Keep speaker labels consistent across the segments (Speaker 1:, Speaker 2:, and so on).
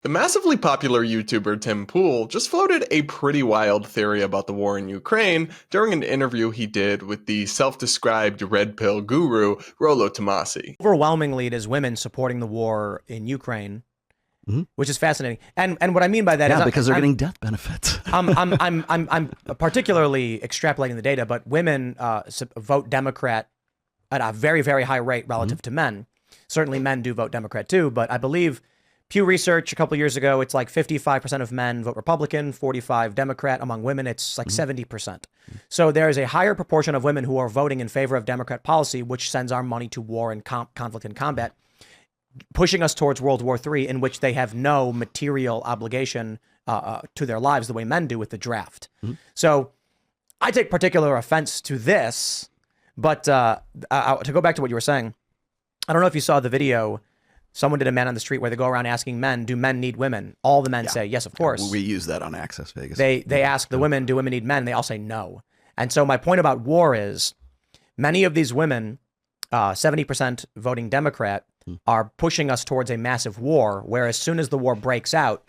Speaker 1: The massively popular YouTuber Tim Pool just floated a pretty wild theory about the war in Ukraine during an interview he did with the self-described red pill guru Rollo Tomassi.
Speaker 2: Overwhelmingly, it is women supporting the war in Ukraine,
Speaker 3: Mhm.
Speaker 2: which is fascinating. And what I mean by that is
Speaker 3: because they're getting death benefits.
Speaker 2: I'm particularly extrapolating the data, but women vote Democrat at a very, very high rate relative to men. Certainly men do vote Democrat too, but I believe Pew Research a couple years ago, it's like 55% of men vote Republican, 45 Democrat. Among women, it's like 70%. So there is a higher proportion of women who are voting in favor of Democrat policy, which sends our money to war and conflict and combat, pushing us towards World War III, in which they have no material obligation to their lives the way men do with the draft. So I take particular offense to this, but to go back to what you were saying, I don't know if you saw the video. Someone did a Man on the Street where they go around asking men, do men need women? All the men say, yes, of course.
Speaker 3: We use that on Access Vegas.
Speaker 2: They ask the women, do women need men? And they all say no. And so my point about war is many of these women, 70% voting Democrat, are pushing us towards a massive war, where as soon as the war breaks out,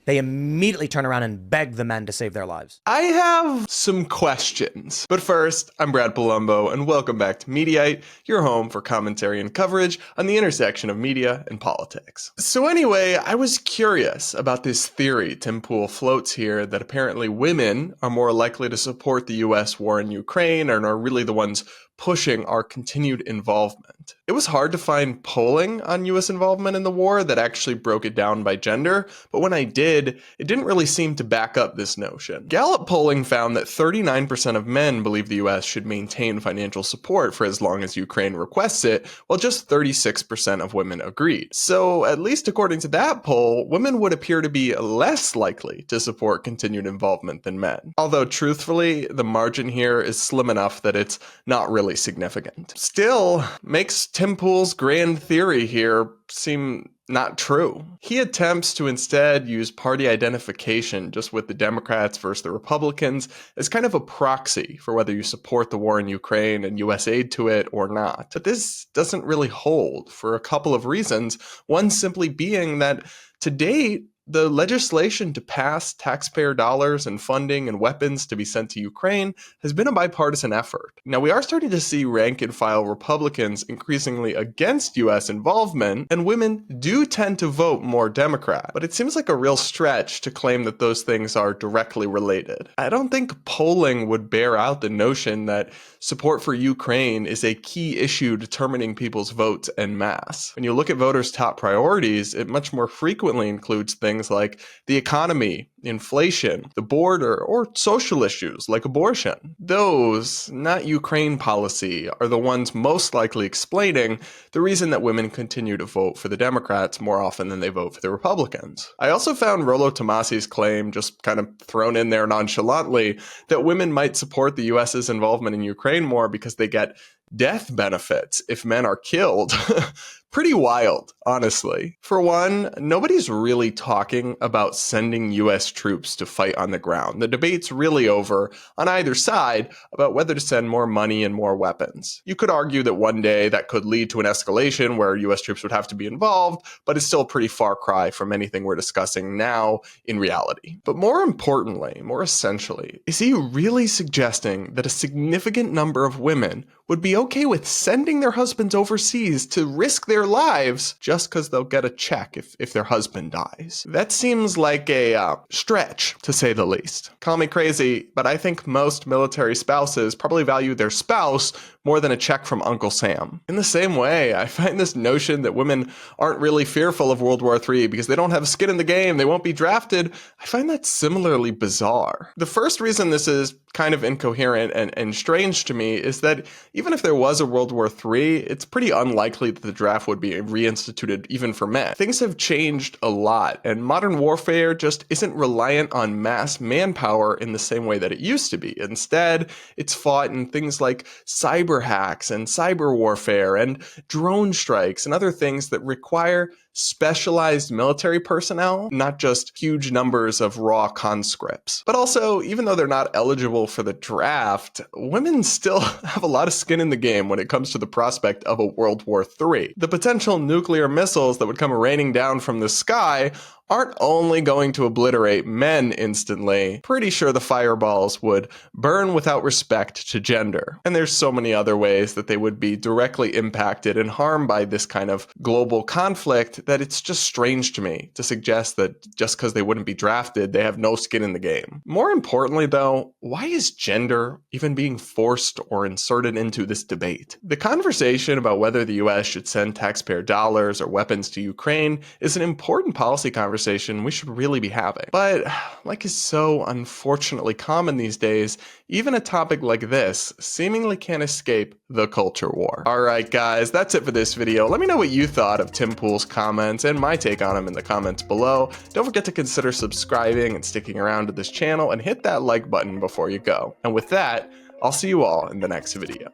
Speaker 2: they immediately turn around and beg the men to save their lives.
Speaker 1: I have some questions. But first, I'm Brad Palumbo, and welcome back to Mediaite, your home for commentary and coverage on the intersection of media and politics. So anyway, I was curious about this theory Tim Pool floats here that apparently women are more likely to support the US war in Ukraine and are really the ones pushing our continued involvement. It was hard to find polling on US involvement in the war that actually broke it down by gender, but when I did, it didn't really seem to back up this notion. Gallup polling found that 39% of men believe the US should maintain financial support for as long as Ukraine requests it, while just 36% of women agreed. So, at least according to that poll, women would appear to be less likely to support continued involvement than men. Although truthfully, the margin here is slim enough that it's not really significant. Still, makes Tim Pool's grand theory here seem not true. He attempts to instead use party identification just with the Democrats versus the Republicans as kind of a proxy for whether you support the war in Ukraine and US aid to it or not. But this doesn't really hold for a couple of reasons. One simply being that to date, the legislation to pass taxpayer dollars and funding and weapons to be sent to Ukraine has been a bipartisan effort. Now, we are starting to see rank-and-file Republicans increasingly against U.S. involvement, and women do tend to vote more Democrat. But it seems like a real stretch to claim that those things are directly related. I don't think polling would bear out the notion that support for Ukraine is a key issue determining people's votes en masse. When you look at voters' top priorities, it much more frequently includes things like the economy, inflation, the border, or social issues like abortion. Those, not Ukraine policy, are the ones most likely explaining the reason that women continue to vote for the Democrats more often than they vote for the Republicans. I also found Rollo Tomassi's claim, just kind of thrown in there nonchalantly, that women might support the US's involvement in Ukraine more because they get death benefits if men are killed. Pretty wild, honestly. For one, nobody's really talking about sending US troops to fight on the ground. The debate's really over on either side about whether to send more money and more weapons. You could argue that one day that could lead to an escalation where US troops would have to be involved, but it's still a pretty far cry from anything we're discussing now in reality. But more importantly, more essentially, is he really suggesting that a significant number of women would be okay with sending their husbands overseas to risk their lives just because they'll get a check if their husband dies? That seems like a stretch, to say the least. Call me crazy, but I think most military spouses probably value their spouse more than a check from Uncle Sam. In the same way, I find this notion that women aren't really fearful of World War III because they don't have skin in the game, they won't be drafted, I find that similarly bizarre. The first reason this is kind of incoherent and strange to me is that even if there was a World War III, it's pretty unlikely that the draft would be reinstituted even for men. Things have changed a lot, and modern warfare just isn't reliant on mass manpower in the same way that it used to be. Instead, it's fought in things like cyber hacks and cyber warfare and drone strikes and other things that require specialized military personnel, not just huge numbers of raw conscripts. But also, even though they're not eligible for the draft, women still have a lot of skin in the game when it comes to the prospect of a World War III. The potential nuclear missiles that would come raining down from the sky aren't only going to obliterate men instantly, pretty sure the fireballs would burn without respect to gender. And there's so many other ways that they would be directly impacted and harmed by this kind of global conflict that it's just strange to me to suggest that just because they wouldn't be drafted, they have no skin in the game. More importantly though, why is gender even being forced or inserted into this debate? The conversation about whether the US should send taxpayer dollars or weapons to Ukraine is an important policy conversation we should really be having. But like is so unfortunately common these days, even a topic like this seemingly can't escape the culture war. Alright guys, that's it for this video. Let me know what you thought of Tim Pool's comments and my take on him in the comments below. Don't forget to consider subscribing and sticking around to this channel and hit that like button before you go. And with that, I'll see you all in the next video.